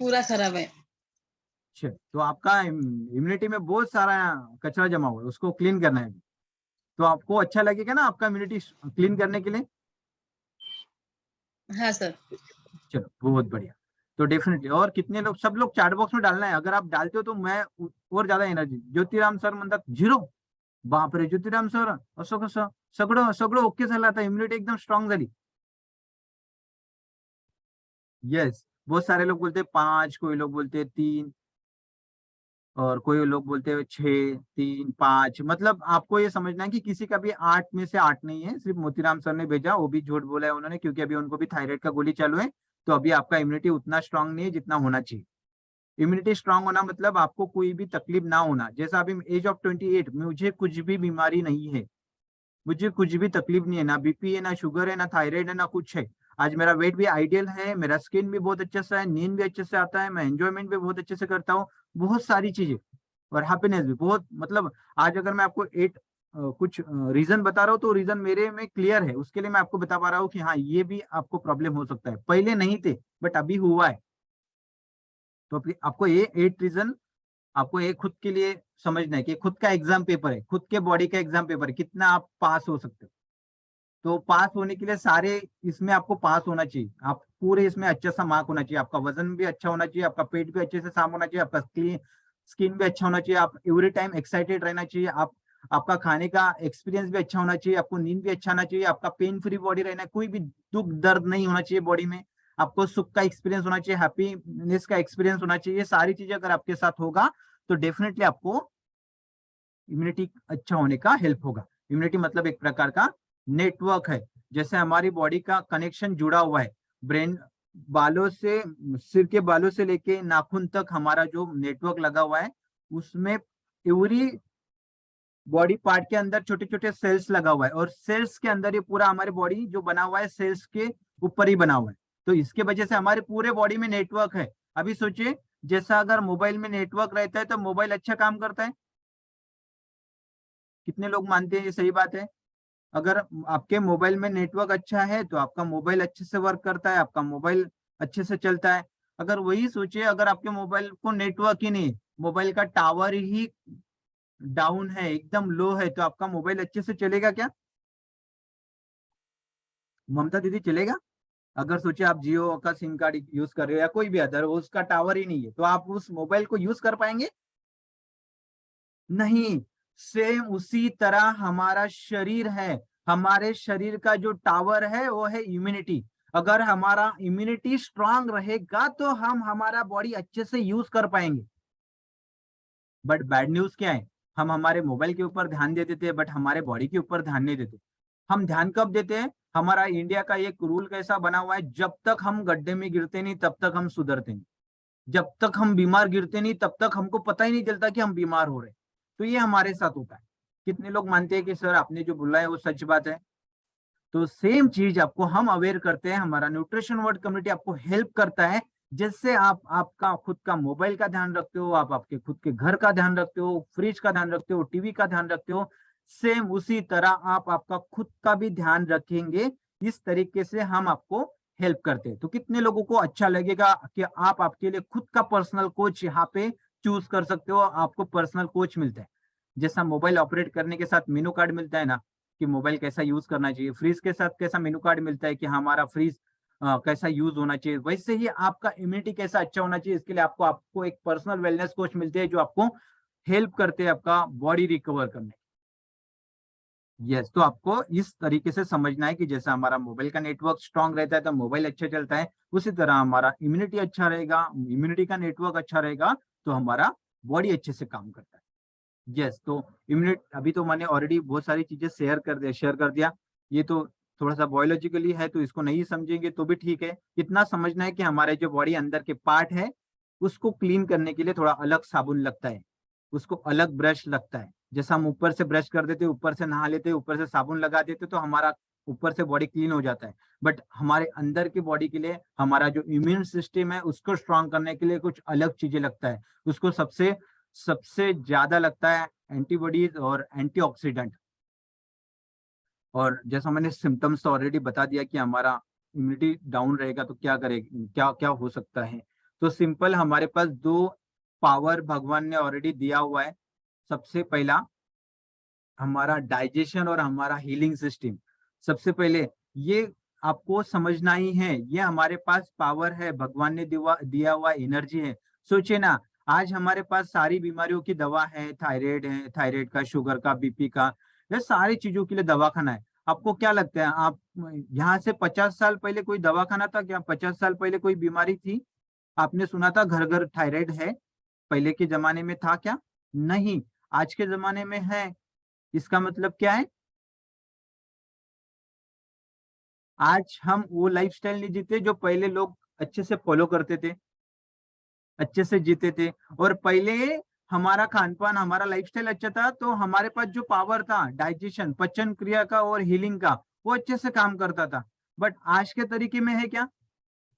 पूरा खराब है। अच्छा, तो आपका इम्यूनिटी में बहुत सारा कचरा जमा हुआ है, उसको क्लीन करना है। तो आपको अच्छा लगेगा ना आपका इम्यूनिटी क्लीन करने के लिए? हाँ सर। चलो बहुत बढ़िया। तो डेफिनेटली, और कितने लोग, सब लोग चैट बॉक्स में डालना है, अगर आप डालते हो तो मैं और ज्यादा एनर्जी। ज्योतिराम सर म्हणतात 0। बापरे ज्योतिराम सर असं कसं? सगळं सगळं ओके झालं, आता इम्युनिटी एकदम स्ट्रॉंग झाली। यस, बहुत सारे लोग बोलते 5, कोई लोग बोलते 3, और कोई लोग बोलते हैं 6, 3, 5। मतलब आपको ये समझना है कि किसी का भी 8 में से 8 नहीं है, सिर्फ मोतीराम सर ने भेजा, वो भी झूठ बोला है उन्होंने, क्योंकि अभी उनको भी थायराइड का गोली चालू है। तो अभी आपका इम्यूनिटी उतना स्ट्रांग नहीं है जितना होना चाहिए। इम्यूनिटी स्ट्रांग होना मतलब आपको कोई भी तकलीफ ना होना। जैसा अभी एज ऑफ 28 मुझे कुछ भी बीमारी नहीं है, मुझे कुछ भी तकलीफ नहीं है, ना बीपी है, ना शुगर है, ना थायराइड है, ना कुछ है। आज मेरा वेट भी आइडियल है, मेरा स्किन भी बहुत अच्छे से है, नींद भी अच्छे से आता है, मैं एंजॉयमेंट भी बहुत अच्छे से करता हूँ, बहुत सारी चीजें, और हैप्पीनेस भी बहुत। मतलब आज अगर मैं आपको 8 कुछ रीजन बता रहा हूँ तो रीजन मेरे में क्लियर है, उसके लिए मैं आपको बता पा रहा हूँ कि हाँ ये भी आपको प्रॉब्लम हो सकता है, पहले नहीं थे बट अभी हुआ है। तो आपको ये 8 रीजन आपको ये खुद के लिए समझना है कि खुद का एग्जाम पेपर है, खुद के बॉडी का एग्जाम पेपर है, कितना आप पास हो सकते हो। तो पास होने के लिए सारे इसमें आपको पास होना चाहिए, आप पूरे इसमें अच्छा सा मार्क होना चाहिए, आपका वजन भी अच्छा होना चाहिए, आपका पेट भी अच्छे से साफ होना चाहिए, आपका स्किन भी अच्छा होना चाहिए, आप एवरी टाइम एक्साइटेड रहना चाहिए, आप आपका खाने का एक्सपीरियंस भी अच्छा होना चाहिए, आपको नींद भी अच्छा आना चाहिए, आपका पेन फ्री बॉडी रहना है, कोई भी दुख दर्द नहीं होना चाहिए बॉडी में, आपको सुख का एक्सपीरियंस होना चाहिए, हैप्पीनेस का एक्सपीरियंस होना चाहिए। सारी चीजें अगर आपके साथ होगा तो डेफिनेटली आपको इम्यूनिटी अच्छा होने का हेल्प होगा। इम्यूनिटी मतलब एक प्रकार का नेटवर्क है, जैसे हमारी बॉडी का कनेक्शन जुड़ा हुआ है ब्रेन, बालों से, सिर के बालों से लेके नाखून तक हमारा जो नेटवर्क लगा हुआ है, उसमें एवरी बॉडी पार्ट के अंदर छोटे छोटे सेल्स लगा हुआ है, और सेल्स के अंदर ये पूरा हमारे बॉडी जो बना हुआ है सेल्स के ऊपर ही बना हुआ है। तो इसके वजह से हमारे पूरे बॉडी में नेटवर्क है। अभी सोचिए, जैसा अगर मोबाइल में नेटवर्क रहता है तो मोबाइल अच्छा काम करता है। कितने लोग मानते हैं ये सही बात है? अगर आपके मोबाइल में नेटवर्क अच्छा है तो आपका मोबाइल अच्छे से वर्क करता है, आपका मोबाइल अच्छे से चलता है। अगर वही सोचिए, अगर आपके मोबाइल को नेटवर्क ही नहीं, मोबाइल का टावर ही डाउन है, एकदम लो है, तो आपका मोबाइल अच्छे से चलेगा क्या? ममता दीदी चलेगा? अगर सोचिए आप जियो का सिम कार्ड यूज कर रहे हो या कोई भी अदर, उसका टावर ही नहीं है, तो आप उस मोबाइल को यूज कर पाएंगे? नहीं। सेम उसी तरह हमारा शरीर है, हमारे शरीर का जो टावर है वो है इम्यूनिटी। अगर हमारा इम्यूनिटी स्ट्रांग रहेगा तो हम हमारा बॉडी अच्छे से यूज कर पाएंगे। बट बैड न्यूज क्या है, हम हमारे मोबाइल के ऊपर ध्यान दे देते हैं बट हमारे बॉडी के ऊपर ध्यान नहीं देते। हम ध्यान कब देते हैं? हमारा इंडिया का एक रूल कैसा बना हुआ है, जब तक हम गड्ढे में गिरते नहीं तब तक हम सुधरते नहीं, जब तक हम बीमार गिरते नहीं तब तक हमको पता ही नहीं चलता कि हम बीमार हो रहे हैं। तो ये हमारे साथ होता है। कितने लोग मानते हैं कि सर आपने जो बोला है वो सच बात है? तो सेम चीज आपको हम अवेयर करते हैं, हमारा न्यूट्रिशन वर्ल्ड कम्युनिटी आपको हेल्प करता है, जिससे आप आपका खुद का मोबाइल का ध्यान रखते हो, आप आपके खुद के घर का ध्यान रखते हो, फ्रिज का ध्यान रखते हो, टीवी का ध्यान रखते हो। सेम उसी तरह आप आपका खुद का भी ध्यान रखेंगे। इस तरीके से हम आपको हेल्प करते हैं। तो कितने लोगों को अच्छा लगेगा कि आप आपके लिए खुद का पर्सनल कोच यहाँ पे चूज कर सकते हो, आपको पर्सनल कोच मिलता है। जैसा मोबाइल ऑपरेट करने के साथ मेनू कार्ड मिलता है ना कि मोबाइल कैसा यूज करना चाहिए, फ्रीज के साथ कैसा मेनू कार्ड मिलता है कि हमारा फ्रीज कैसा यूज होना चाहिए, वैसे ही आपका इम्यूनिटी कैसा अच्छा होना चाहिए, इसके लिए आपको आपको एक पर्सनल वेलनेस कोच मिलते हैं जो आपको हेल्प करते हैं आपका बॉडी रिकवर करने। यस, तो आपको इस तरीके से समझना है कि जैसा हमारा मोबाइल का नेटवर्क स्ट्रांग रहता है तो मोबाइल अच्छा चलता है, उसी तरह हमारा इम्यूनिटी अच्छा रहेगा, इम्यूनिटी का नेटवर्क अच्छा रहेगा तो हमारा बॉडी अच्छे से काम करता है। यस, तो इम्यूनिट अभी तो मैंने ऑलरेडी बहुत सारी चीजें शेयर कर दिया। ये तो थोड़ा सा बायोलॉजिकली है तो इसको नहीं समझेंगे तो भी ठीक है। इतना समझना है कि हमारे जो बॉडी अंदर के पार्ट है उसको क्लीन करने के लिए थोड़ा अलग साबुन लगता है, उसको अलग ब्रश लगता है। जैसा हम ऊपर से ब्रश कर देते, ऊपर से नहा लेते, ऊपर से साबुन लगा देते तो हमारा ऊपर से बॉडी क्लीन हो जाता है। बट हमारे अंदर की बॉडी के लिए हमारा जो इम्यून सिस्टम है उसको स्ट्रांग करने के लिए कुछ अलग चीजें लगता है। उसको सबसे सबसे ज्यादा लगता है एंटीबॉडीज और एंटीऑक्सीडेंट। और जैसा मैंने सिम्टम्स तो ऑलरेडी बता दिया कि हमारा इम्यूनिटी डाउन रहेगा तो क्या करेगा, क्या क्या हो सकता है। तो सिंपल हमारे पास दो पावर भगवान ने ऑलरेडी दिया हुआ है। सबसे पहला हमारा डाइजेशन और हमारा हीलिंग सिस्टम। सबसे पहले ये आपको समझना ही है, ये हमारे पास पावर है, भगवान ने दिया हुआ एनर्जी है। सोचिए ना, आज हमारे पास सारी बीमारियों की दवा है, थायराइड का, शुगर का, बीपी का, ये सारी चीजों के लिए दवाखाना है। आपको क्या लगता है, आप यहाँ से 50 साल पहले कोई दवाखाना था क्या? 50 साल पहले कोई बीमारी थी? आपने सुना था घर घर थायराइड है? पहले के जमाने में था क्या? नहीं। आज के जमाने में है। इसका मतलब क्या है? आज हम वो लाइफस्टाइल नहीं जीते जो पहले लोग अच्छे से फॉलो करते थे, अच्छे से जीते थे। और पहले हमारा खान पान, हमारा लाइफस्टाइल अच्छा था तो हमारे पास जो पावर था डाइजेशन, पचन क्रिया का और हीलिंग का, वो अच्छे से काम करता था। बट आज के तरीके में है क्या?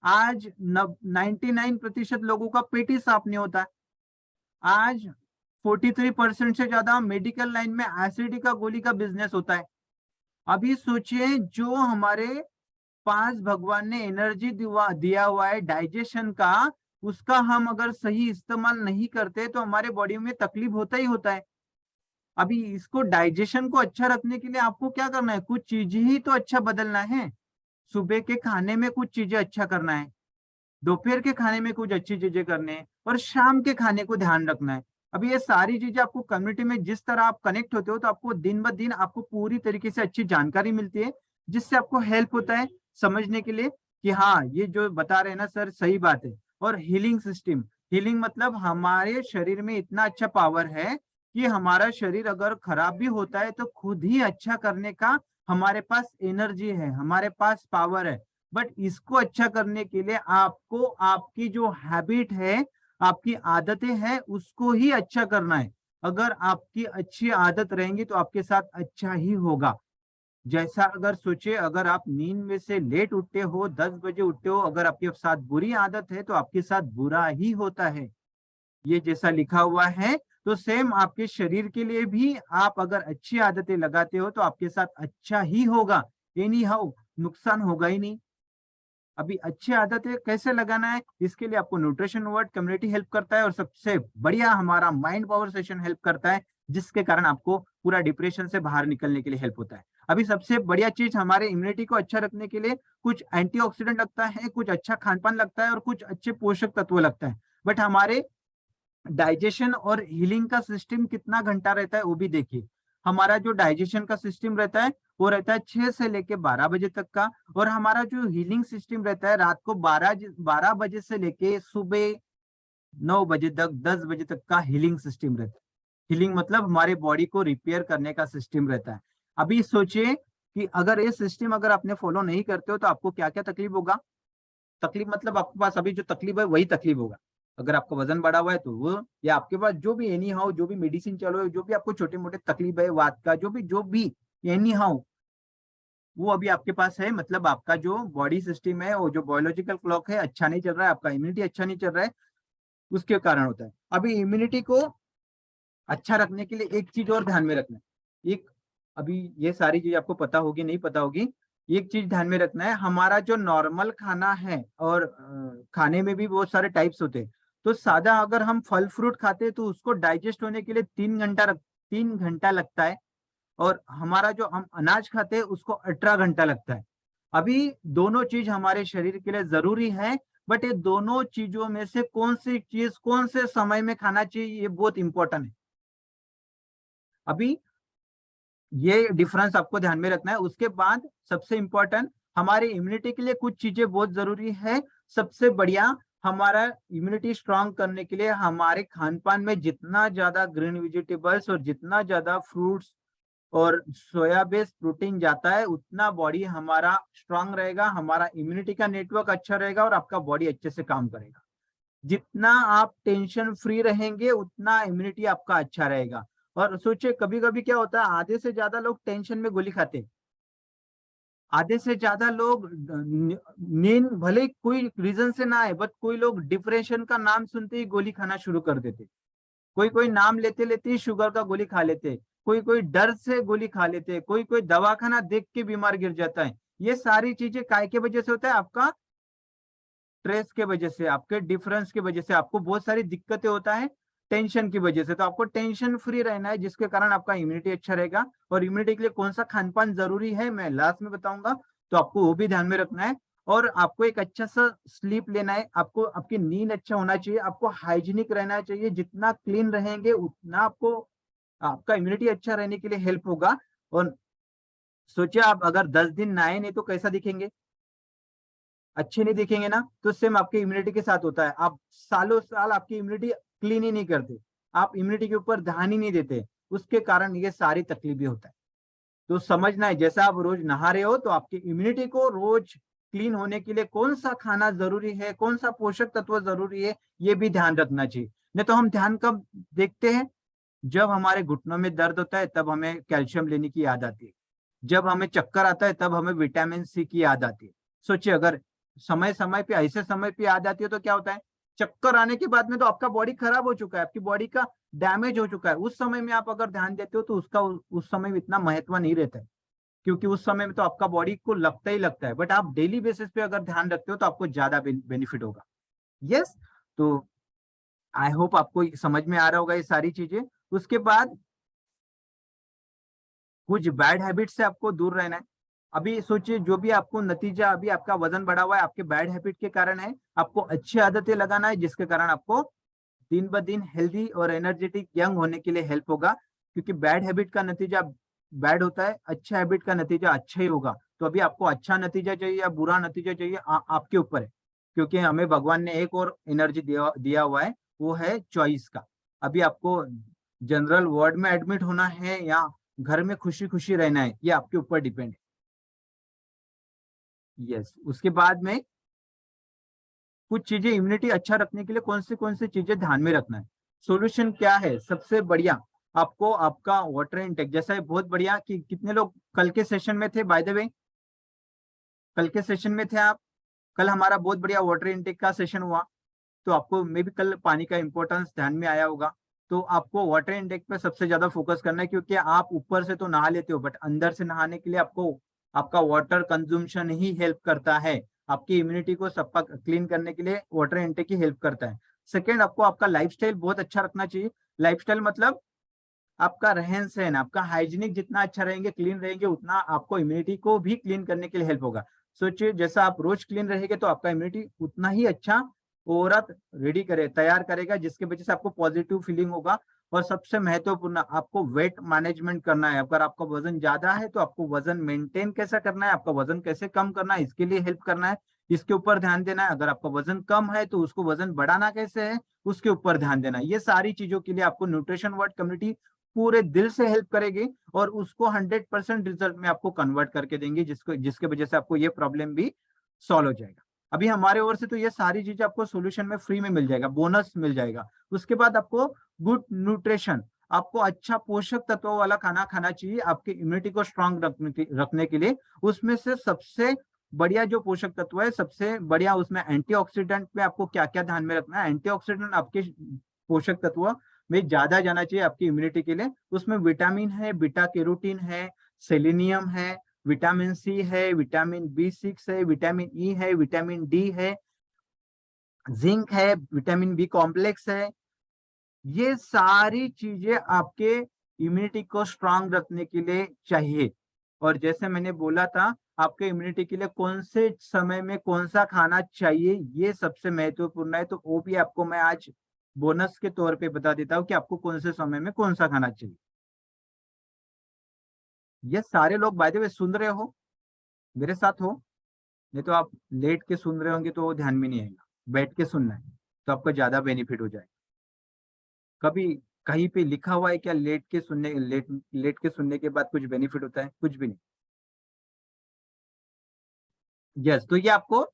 आज 99% लोगों का पेट ही साफ नहीं होता है। आज 43% से ज्यादा मेडिकल लाइन में एसिडिटी का गोली का बिजनेस होता है। अभी सोचिए, जो हमारे पास भगवान ने एनर्जी दिया हुआ है डाइजेशन का, उसका हम अगर सही इस्तेमाल नहीं करते तो हमारे बॉडी में तकलीफ होता ही होता है। अभी इसको डाइजेशन को अच्छा रखने के लिए आपको क्या करना है? कुछ चीजें ही तो अच्छा बदलना है। सुबह के खाने में कुछ चीजें अच्छा करना है, दोपहर के खाने में कुछ अच्छी चीजें करने हैं, और शाम के खाने को ध्यान रखना है। अभी ये सारी चीजें आपको कम्युनिटी में जिस तरह आप कनेक्ट होते हो तो आपको दिन ब दिन आपको पूरी तरीके से अच्छी जानकारी मिलती है, जिससे आपको हेल्प होता है समझने के लिए कि हाँ, ये जो बता रहे हैं ना सर सही बात है। और हीलिंग सिस्टम, हीलिंग मतलब हमारे शरीर में इतना अच्छा पावर है कि हमारा शरीर अगर खराब भी होता है तो खुद ही अच्छा करने का हमारे पास एनर्जी है, हमारे पास पावर है। बट इसको अच्छा करने के लिए आपको आपकी जो हैबिट है, आपकी आदतें हैं, उसको ही अच्छा करना है। अगर आपकी अच्छी आदत रहेंगी तो आपके साथ अच्छा ही होगा। जैसा अगर सोचिए, अगर आप नींद में से लेट उठते हो, 10 बजे उठते हो, अगर आपके साथ बुरी आदत है तो आपके साथ बुरा ही होता है। ये जैसा लिखा हुआ है, तो सेम आपके शरीर के लिए भी आप अगर अच्छी आदतें लगाते हो तो आपके साथ अच्छा ही होगा। एनी हाउ नुकसान होगा ही नहीं। अभी अच्छी आदतें कैसे लगाना है, इसके लिए आपको न्यूट्रिशन वर्ड कम्युनिटी हेल्प करता है, और सबसे बढ़िया हमारा माइंड पावर सेशन हेल्प करता है, जिसके कारण आपको पूरा डिप्रेशन से बाहर निकलने के लिए हेल्प होता है। अभी सबसे बढ़िया चीज हमारे इम्यूनिटी को अच्छा रखने के लिए कुछ एंटीऑक्सीडेंट लगता है, कुछ अच्छा खान पान लगता है और कुछ अच्छे पोषक तत्व लगता है। बट हमारे डाइजेशन और हीलिंग का सिस्टम कितना घंटा रहता है वो भी देखिए। हमारा जो डाइजेशन का सिस्टम रहता है वो रहता है 6 से लेके 12 बजे तक का, और हमारा जो हीलिंग सिस्टम रहता है रात को 12 बजे से लेके सुबह 9 बजे तक, 10 बजे तक का हीलिंग सिस्टम रहता है। हीलिंग मतलब हमारे बॉडी को रिपेयर करने का सिस्टम रहता है। अभी सोचिए कि अगर ये सिस्टम अगर आपने फॉलो नहीं करते हो तो आपको क्या क्या तकलीफ होगा। तकलीफ मतलब आपके पास अभी जो तकलीफ है वही तकलीफ होगा। अगर आपका वजन बढ़ा हुआ है तो वो, या आपके पास जो भी एनी हाउ जो भी मेडिसिन चलो है, जो भी आपको छोटे मोटे तकलीफ है वात का, जो भी एनी हाउ, वो अभी आपके पास है। मतलब आपका जो बॉडी सिस्टम है, वो जो बायोलॉजिकल क्लॉक है अच्छा नहीं चल रहा है, आपका इम्यूनिटी अच्छा नहीं चल रहा है, उसके कारण होता है। अभी इम्यूनिटी को अच्छा रखने के लिए एक चीज और ध्यान में रखना है। एक, अभी ये सारी चीज आपको पता होगी नहीं पता होगी, एक चीज ध्यान में रखना है, हमारा जो नॉर्मल खाना है और खाने में भी बहुत सारे टाइप्स होते हैं। तो सादा अगर हम फल फ्रूट खाते हैं तो उसको डाइजेस्ट होने के लिए 3 घंटा लगता है, और हमारा जो हम अनाज खाते हैं उसको 18 घंटा लगता है। अभी दोनों चीज हमारे शरीर के लिए जरूरी है, बट ये दोनों चीजों में से कौन सी चीज कौन से समय में खाना चाहिए ये बहुत इंपॉर्टेंट है। अभी ये डिफरेंस आपको ध्यान में रखना है। उसके बाद सबसे इंपॉर्टेंट, हमारी इम्यूनिटी के लिए कुछ चीजें बहुत जरूरी है। सबसे बढ़िया, हमारा इम्यूनिटी स्ट्रांग करने के लिए हमारे खान पान में जितना ज्यादा ग्रीन वेजिटेबल्स और जितना ज्यादा फ्रूट्स और सोया बेस्ड प्रोटीन जाता है, उतना बॉडी हमारा स्ट्रांग रहेगा, हमारा इम्यूनिटी का नेटवर्क अच्छा रहेगा और आपका बॉडी अच्छे से काम करेगा। जितना आप टेंशन फ्री रहेंगे उतना इम्यूनिटी आपका अच्छा रहेगा। और सोचिए, कभी कभी क्या होता है, आधे से ज्यादा लोग टेंशन में गोली खाते हैं। आधे से ज्यादा लोग नींद भले ही कोई रीजन से ना आए, बट कोई लोग डिप्रेशन का नाम सुनते ही गोली खाना शुरू कर देते। कोई कोई नाम लेते लेते ही शुगर का गोली खा लेते, कोई कोई डर से गोली खा लेते, कोई कोई दवाखाना देख के बीमार गिर जाता है। ये सारी चीजें काय के वजह से होता है? आपका स्ट्रेस के वजह से, आपके डिफरेंस की वजह से आपको बहुत सारी दिक्कतें होता है, टेंशन की वजह से। तो आपको टेंशन फ्री रहना है, जिसके कारण आपका इम्यूनिटी अच्छा रहेगा। और इम्यूनिटी के लिए कौन सा खान पान जरूरी है मैं लास्ट में बताऊंगा, तो आपको वो भी ध्यान में रखना है। और आपको एक अच्छा सा स्लीप लेना है, आपको आपकी नींद अच्छा होना चाहिए, आपको हाइजीनिक रहना चाहिए। जितना क्लीन रहेंगे उतना आपको आपका इम्यूनिटी अच्छा रहने के लिए हेल्प होगा। और सोचिए, आप अगर 10 दिन नहाए नहीं तो कैसा दिखेंगे? अच्छे नहीं दिखेंगे ना। तो सेम आपके इम्यूनिटी के साथ होता है, आप सालों साल आपकी इम्यूनिटी क्लीन ही नहीं करते, आप इम्यूनिटी के ऊपर ध्यान ही नहीं देते, उसके कारण ये सारी तकलीफें होता है। तो समझना है, जैसा आप रोज नहा रहे हो तो आपकी इम्यूनिटी को रोज क्लीन होने के लिए कौन सा खाना जरूरी है, कौन सा पोषक तत्व जरूरी है, ये भी ध्यान रखना चाहिए। नहीं तो हम ध्यान कब देखते हैं? जब हमारे घुटनों में दर्द होता है तब हमें कैल्शियम लेने की याद आती है, जब हमें चक्कर आता है तब हमें विटामिन सी की याद आती है। सोचिए, अगर समय समय पे ऐसे समय पे याद आती है तो क्या होता है? चक्कर आने के बाद में तो आपका बॉडी खराब हो चुका है, आपकी बॉडी का डैमेज हो चुका है। उस समय में आप अगर ध्यान देते हो तो उसका उस समय में इतना महत्व नहीं रहता है, क्योंकि उस समय में तो आपका बॉडी को लगता ही लगता है। बट आप डेली बेसिस पे अगर ध्यान रखते हो तो आपको ज्यादा बेनिफिट होगा। यस। तो आई होप आपको समझ में आ रहा होगा ये सारी चीजें। उसके बाद कुछ बैड हैबिट से आपको दूर रहना है। अभी सोचिए, जो भी आपको नतीजा, अभी आपका वजन बढ़ा हुआ है आपके बैड हैबिट के कारण है। आपको अच्छी आदतें लगाना है जिसके कारण आपको दिन ब दिन हेल्दी और एनर्जेटिक यंग होने के लिए हेल्प होगा। क्योंकि बैड हैबिट का नतीजा बैड होता है, अच्छा हैबिट का नतीजा अच्छा ही होगा। तो अभी आपको अच्छा नतीजा चाहिए या बुरा नतीजा चाहिए, आपके ऊपर है। क्योंकि हमें भगवान ने एक और एनर्जी दिया हुआ है, वो है चॉइस का। अभी आपको जनरल वार्ड में एडमिट होना है या घर में खुशी खुशी रहना है, ये आपके ऊपर डिपेंड है। यस। उसके बाद में कुछ चीजें, इम्यूनिटी अच्छा रखने के लिए कौन सी चीजें ध्यान में रखना है। सॉल्यूशन क्या है? सबसे बढ़िया, आपको आपका वाटर इनटेक जैसा है, बहुत बढ़िया। कि कितने लोग कल के सेशन में थे? बाय द वे, कल के सेशन में थे आप? कल हमारा बहुत बढ़िया वाटर इनटेक का सेशन हुआ, तो आपको मे भी कल पानी का इंपॉर्टेंस ध्यान में आया होगा। तो आपको वाटर इनटेक पे सबसे ज्यादा फोकस करना है, क्योंकि आप ऊपर से तो नहा लेते हो, बट अंदर से नहाने के लिए आपको आपका वाटर कंज्यूम्शन ही हेल्प करता है। आपकी इम्यूनिटी को सब क्लीन करने के लिए वाटर इनटेक ही हेल्प करता है। सेकेंड, आपको आपका लाइफस्टाइल बहुत अच्छा रखना चाहिए। लाइफस्टाइल मतलब आपका रहन सहन, आपका हाइजीनिक जितना अच्छा रहेंगे, क्लीन रहेंगे, उतना आपको इम्यूनिटी को भी क्लीन करने के लिए हेल्प होगा। सोचिए, जैसा आप रोज क्लीन रहेंगे तो आपका इम्यूनिटी उतना ही अच्छा ओवरऑल तैयार करेगा, जिसकी वजह से आपको पॉजिटिव फीलिंग होगा। और सबसे महत्वपूर्ण, आपको वेट मैनेजमेंट करना है। अगर आपका वजन ज्यादा है तो आपको वजन मेंटेन कैसे करना है, आपका वजन कैसे कम करना है, इसके लिए हेल्प करना है, इसके ऊपर ध्यान देना है। अगर आपका वजन कम है तो उसको वजन बढ़ाना कैसे है, उसके ऊपर ध्यान देना है। ये सारी चीजों के लिए आपको न्यूट्रिशन वर्ड कम्युनिटी पूरे दिल से हेल्प करेगी, और उसको 100% रिजल्ट में आपको कन्वर्ट करके देंगे, जिसके वजह से आपको ये प्रॉब्लम भी सॉल्व हो जाएगा। अभी हमारे ओर से तो ये सारी चीजें आपको सोल्यूशन में फ्री में मिल जाएगा, बोनस मिल जाएगा। उसके बाद आपको गुड न्यूट्रिशन, आपको अच्छा पोषक तत्वों वाला खाना खाना चाहिए आपकी इम्यूनिटी को स्ट्रांग रखने के लिए। उसमें से सबसे बढ़िया जो पोषक तत्व है, सबसे बढ़िया उसमें एंटीऑक्सीडेंट में आपको क्या क्या ध्यान में रखना है। एंटीऑक्सीडेंट आपके पोषक तत्व में ज्यादा जाना चाहिए आपकी इम्यूनिटी के लिए। उसमें विटामिन है, बीटा कैरोटीन है, सेलेनियम है, विटामिन सी है, विटामिन B6 है, विटामिन ई है, विटामिन डी है, जिंक है, विटामिन बी कॉम्प्लेक्स है। ये सारी चीजें आपके इम्यूनिटी को स्ट्रांग रखने के लिए चाहिए। और जैसे मैंने बोला था, आपके इम्यूनिटी के लिए कौन से समय में कौन सा खाना चाहिए, ये सबसे महत्वपूर्ण है। तो वो भी आपको मैं आज बोनस के तौर पे बता देता हूँ कि आपको कौन से समय में कौन सा खाना चाहिए। ये सारे लोग बाय द वे सुन रहे हो, मेरे साथ हो, नहीं तो आप लेट के सुन रहे होंगे तो वो ध्यान में नहीं आएगा। बैठ के सुनना है तो आपको ज्यादा बेनिफिट हो जाएगा। कभी कहीं पे लिखा हुआ है क्या लेट के सुनने के बाद कुछ बेनिफिट होता है? कुछ भी नहीं। यस, तो ये आपको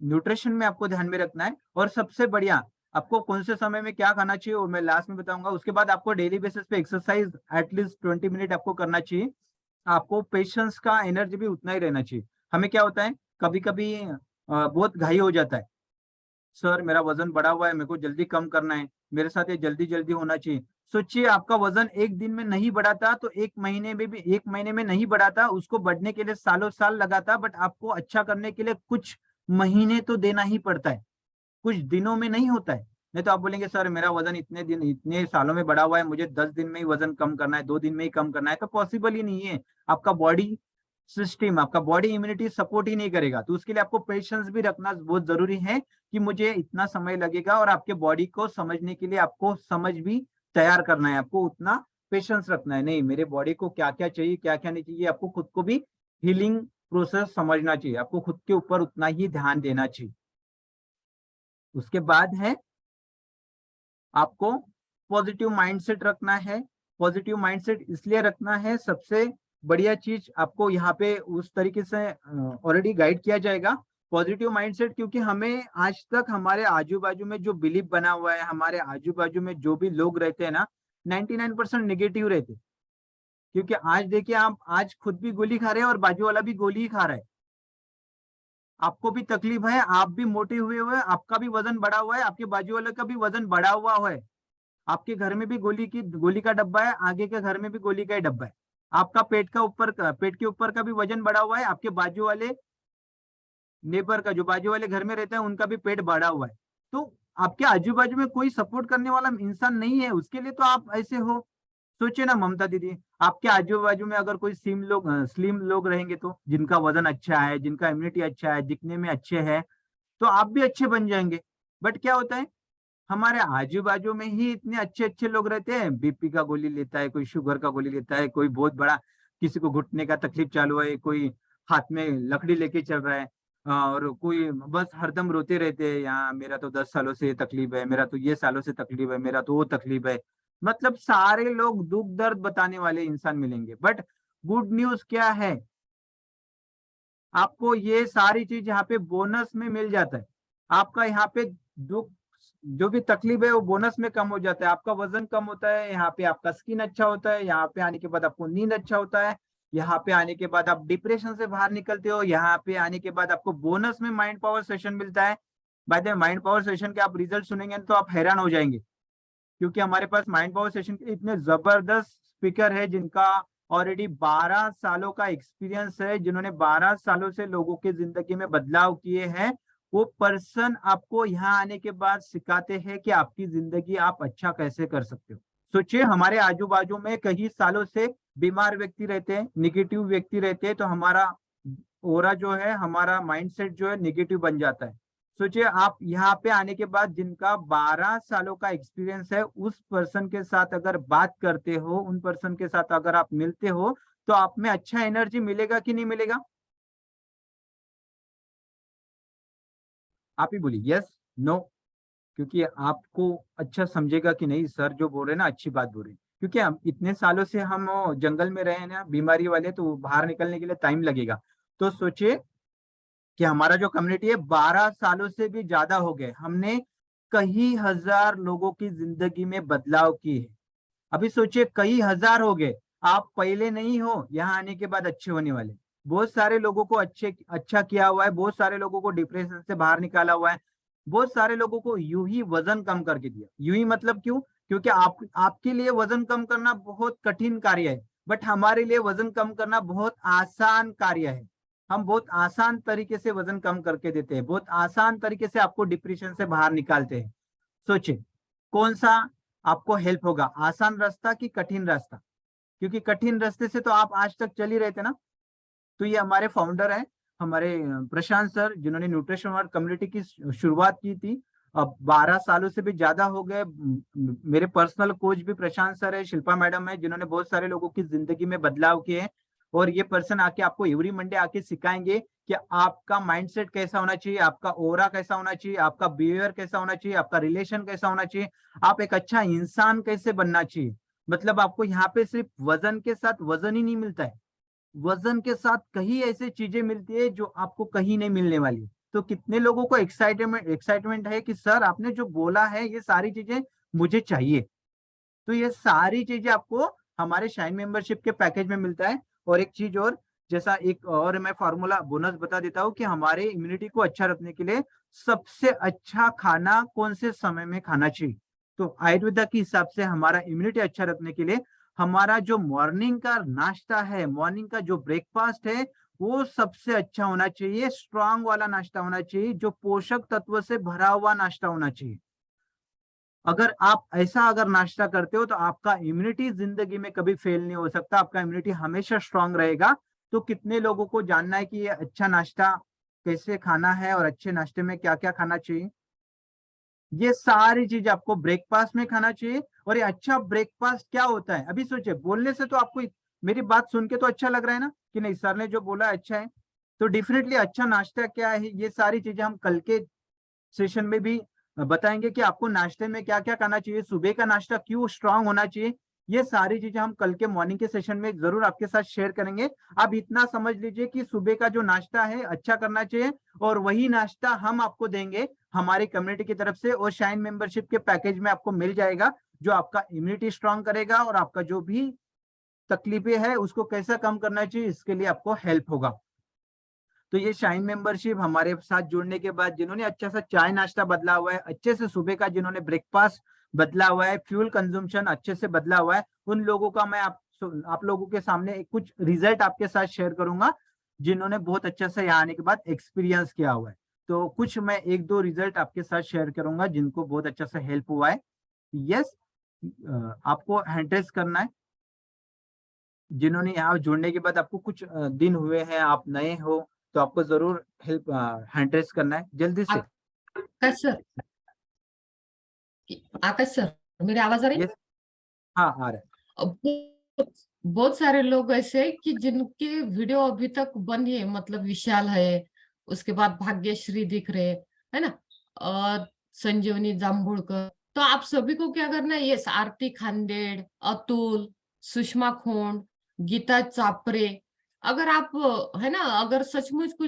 न्यूट्रिशन में आपको ध्यान में रखना है। और सबसे बढ़िया, आपको कौन से समय में क्या खाना चाहिए वो मैं लास्ट में बताऊंगा। उसके बाद आपको डेली बेसिस पे एक्सरसाइज एटलीस्ट 20 मिनट आपको करना चाहिए। आपको पेशेंस का एनर्जी भी उतना ही रहना चाहिए। हमें क्या होता है, कभी कभी बहुत घाई हो जाता है, सर मेरा वजन बढ़ा हुआ है, मेरे को जल्दी कम करना है, मेरे साथ ये जल्दी जल्दी होना चाहिए। सोचिए, आपका वजन एक दिन में नहीं बढ़ा था तो एक महीने में नहीं बढ़ा था, उसको बढ़ने के लिए सालों साल लगा था। बट आपको अच्छा करने के लिए कुछ महीने तो देना ही पड़ता है, कुछ दिनों में नहीं होता है। नहीं तो आप बोलेंगे सर मेरा वजन इतने सालों में बढ़ा हुआ है, मुझे 10 दिन में ही वजन कम करना है, 2 दिन में ही कम करना है, तो पॉसिबल ही नहीं है। आपका बॉडी सिस्टम, आपका बॉडी इम्यूनिटी सपोर्ट ही नहीं करेगा। तो उसके लिए आपको पेशेंस भी रखना बहुत जरूरी है कि मुझे इतना समय लगेगा। और आपके बॉडी को समझने के लिए आपको समझ भी तैयार करना है, आपको उतना पेशेंस रखना है। नहीं, मेरे बॉडी को क्या क्या चाहिए, क्या क्या नहीं चाहिए, आपको खुद को भी हीलिंग प्रोसेस समझना चाहिए, आपको खुद के ऊपर उतना ही ध्यान देना चाहिए। उसके बाद है आपको पॉजिटिव माइंडसेट रखना है। पॉजिटिव माइंडसेट इसलिए रखना है, सबसे बढ़िया चीज आपको यहाँ पे उस तरीके से ऑलरेडी गाइड किया जाएगा। पॉजिटिव माइंडसेट, क्योंकि हमें आज तक हमारे आजू बाजू में जो बिलीफ बना हुआ है, हमारे आजू बाजू में जो भी लोग रहते हैं ना, 99% नेगेटिव रहते हैं। क्योंकि आज देखिए, आप आज खुद भी गोली खा रहे हैं और बाजू वाला भी गोली ही खा रहा है। आपको भी तकलीफ है, आप भी मोटे हुए हुए, आपका भी वजन बढ़ा हुआ है, आपके बाजू वाले का भी वजन बढ़ा हुआ है। आपके घर में भी गोली का डब्बा है, आगे के घर में भी गोली का ही डब्बा है। आपका पेट के ऊपर का भी वजन बढ़ा हुआ है, आपके बाजू वाले नेबर का, जो बाजू वाले घर में रहते हैं, उनका भी पेट बढ़ा हुआ है। तो आपके आजू बाजू में कोई सपोर्ट करने वाला इंसान नहीं है, उसके लिए तो आप ऐसे हो। सोचिए ना ममता दीदी, आपके आजू बाजू में अगर कोई स्लिम लोग रहेंगे, तो जिनका वजन अच्छा है, जिनका इम्यूनिटी अच्छा है, दिखने में अच्छे है, तो आप भी अच्छे बन जाएंगे। बट क्या होता है, हमारे आजू बाजू में ही इतने अच्छे अच्छे लोग रहते हैं, बीपी का गोली लेता है, कोई शुगर का गोली लेता है, कोई बहुत बड़ा, किसी को घुटने का तकलीफ चालू है, कोई हाथ में लकड़ी लेके चल रहा है, और कोई बस हरदम रोते रहते हैं, यहाँ मेरा तो 10 सालों से ये तकलीफ है, मेरा तो ये सालों से तकलीफ है, मेरा तो वो तकलीफ है। मतलब सारे लोग दुख दर्द बताने वाले इंसान मिलेंगे। बट गुड न्यूज क्या है, आपको ये सारी चीज यहाँ पे बोनस में मिल जाता है। आपका यहाँ पे दुख, जो भी तकलीफ है, वो बोनस में कम हो जाता है। आपका वजन कम होता है, यहाँ पे आपका स्किन अच्छा होता है, यहाँ पे आने के बाद आपको नींद अच्छा होता है, यहाँ पे आने के बाद आप डिप्रेशन से बाहर निकलते हो, यहाँ पे आने के बाद आपको बोनस में माइंड पावर सेशन मिलता है। By the mind power session के आप रिजल्ट सुनेंगे तो आप हैरान हो जाएंगे, क्योंकि हमारे पास माइंड पावर सेशन के इतने जबरदस्त स्पीकर है, जिनका ऑलरेडी 12 सालों का एक्सपीरियंस है, जिन्होंने 12 सालों से लोगों की जिंदगी में बदलाव किए हैं। वो पर्सन आपको यहाँ आने के बाद सिखाते हैं कि आपकी जिंदगी आप अच्छा कैसे कर सकते हो। सोचिए, हमारे आजू बाजू में कई सालों से बीमार व्यक्ति रहते हैं, निगेटिव व्यक्ति रहते हैं, तो हमारा ओरा जो है, हमारा माइंडसेट जो है, निगेटिव बन जाता है। सोचिए, आप यहाँ पे आने के बाद जिनका 12 सालों का एक्सपीरियंस है, उस पर्सन के साथ अगर बात करते हो, उन पर्सन के साथ अगर आप मिलते हो, तो आप में अच्छा एनर्जी मिलेगा कि नहीं मिलेगा? आप ही बोलिए, यस, नो। क्योंकि आपको अच्छा समझेगा कि नहीं, सर जो बोल रहे हैं ना, अच्छी बात बोल रहे हैं। क्योंकि हम इतने सालों से हम जंगल में रहे हैं ना, बीमारी वाले, तो बाहर निकलने के लिए टाइम लगेगा। तो सोचिए कि हमारा जो कम्युनिटी है, 12 सालों से भी ज्यादा हो गए, हमने कई हजार लोगों की जिंदगी में बदलाव किए हैं। अभी सोचिए, कई हजार हो गए, आप पहले नहीं हो, यहाँ आने के बाद अच्छे होने वाले। बहुत सारे लोगों को अच्छा किया हुआ है, बहुत सारे लोगों को डिप्रेशन से बाहर निकाला हुआ है, बहुत सारे लोगों को यूं ही वजन कम करके दिया। यूं ही मतलब क्यों? क्योंकि आपके लिए वजन कम करना बहुत कठिन कार्य है। बट हमारे लिए वजन कम करना बहुत आसान कार्य है। हम बहुत आसान तरीके से वजन कम करके देते हैं, बहुत आसान तरीके से आपको डिप्रेशन से बाहर निकालते हैं। सोचिए कौन सा आपको हेल्प होगा, आसान रास्ता कि कठिन रास्ता? क्योंकि कठिन रास्ते से तो आप आज तक चल ही रहे थे ना। तो ये हमारे फाउंडर है, हमारे प्रशांत सर, जिन्होंने न्यूट्रिशन वर्ल्ड कम्युनिटी की शुरुआत की थी। अब 12 सालों से भी ज्यादा हो गए। मेरे पर्सनल कोच भी प्रशांत सर है, शिल्पा मैडम है, जिन्होंने बहुत सारे लोगों की जिंदगी में बदलाव किए हैं। और ये पर्सन आके आपको एवरी मंडे आके सिखाएंगे कि आपका माइंडसेट कैसा होना चाहिए, आपका ओरा कैसा होना चाहिए, आपका बिहेवियर कैसा होना चाहिए, आपका रिलेशन कैसा होना चाहिए, आप एक अच्छा इंसान कैसे बनना चाहिए। मतलब आपको यहाँ पे सिर्फ वजन के साथ वजन ही नहीं मिलता है, वजन के साथ कई ऐसी चीजें मिलती है जो आपको कहीं नहीं मिलने वाली। तो कितने लोगों को एक्साइटमेंट है कि सर आपने जो बोला है ये सारी चीजें मुझे चाहिए। तो ये सारी चीजें आपको हमारे शाइन मेंबरशिप के पैकेज में मिलता है। और एक चीज और, जैसा एक और मैं फार्मूला बोनस बता देता हूँ कि हमारे इम्यूनिटी को अच्छा रखने के लिए सबसे अच्छा खाना कौन से समय में खाना चाहिए। तो आयुर्वेदा के हिसाब से हमारा इम्यूनिटी अच्छा रखने के लिए हमारा जो मॉर्निंग का नाश्ता है, मॉर्निंग का जो ब्रेकफास्ट है, वो सबसे अच्छा होना चाहिए, स्ट्रांग वाला नाश्ता होना चाहिए, जो पोषक तत्व से भरा हुआ नाश्ता होना चाहिए। अगर आप ऐसा अगर नाश्ता करते हो तो आपका इम्यूनिटी जिंदगी में कभी फेल नहीं हो सकता, आपका इम्यूनिटी हमेशा स्ट्रांग रहेगा। तो कितने लोगों को जानना है कि ये अच्छा नाश्ता कैसे खाना है और अच्छे नाश्ते में क्या क्या खाना चाहिए। ये सारी चीज आपको ब्रेकफास्ट में खाना चाहिए। और ये अच्छा ब्रेकफास्ट क्या होता है, अभी सोचिए, बोलने से तो आपको मेरी बात सुन के तो अच्छा लग रहा है ना कि नहीं सर ने जो बोला अच्छा है। तो डेफिनेटली अच्छा नाश्ता क्या है, ये सारी चीजें हम कल के सेशन में भी बताएंगे कि आपको नाश्ते में क्या क्या करना चाहिए, सुबह का नाश्ता क्यों स्ट्रांग होना चाहिए। ये सारी चीजें हम कल के मॉर्निंग के सेशन में जरूर आपके साथ शेयर करेंगे। आप इतना समझ लीजिए कि सुबह का जो नाश्ता है अच्छा करना चाहिए, और वही नाश्ता हम आपको देंगे हमारी कम्युनिटी की तरफ से, और शाइन मेंबरशिप के पैकेज में आपको मिल जाएगा, जो आपका इम्यूनिटी स्ट्रांग करेगा और आपका जो भी तकलीफें है उसको कैसा कम करना चाहिए इसके लिए आपको हेल्प होगा। तो ये शाइन मेंबरशिप हमारे साथ जुड़ने के बाद जिन्होंने अच्छा सा चाय नाश्ता बदला हुआ है, अच्छे से सुबह का जिन्होंने ब्रेकफास्ट बदला हुआ है, फ्यूल कंजम्पशन अच्छे से बदला हुआ है, उन लोगों का मैं आप लोगों के सामने कुछ रिजल्ट आपके साथ शेयर करूंगा, जिन्होंने बहुत अच्छा से यहाँ आने के बाद एक्सपीरियंस किया हुआ है। तो कुछ मैं एक दो रिजल्ट आपके साथ शेयर करूंगा जिनको बहुत अच्छा से हेल्प हुआ है। यस, आपको हैंड टेस्ट करना है। जिन्होंने यहाँ जुड़ने के बाद आपको कुछ दिन हुए हैं, आप नए हो, तो आपको जरूर हेल्प हैंड रेस करना है जल्दी से। आकाश सर, आकाश सर, मेरी आवाज आ रही? यस, हाँ आ रहा है। बहुत बहुत सारे लोग ऐसे हैं कि जिनके वीडियो अभी तक बंद है, मतलब विशाल है, उसके बाद भाग्यश्री दिख रहे, है ना, और संजीवनी जांभुड़कर। तो आप सभी को क्या करना है, ये आरती खांडेड़, अतुल, सुषमा खोंड, गीता चापरे, अगर आप, है ना, अगर सचमुच कुछ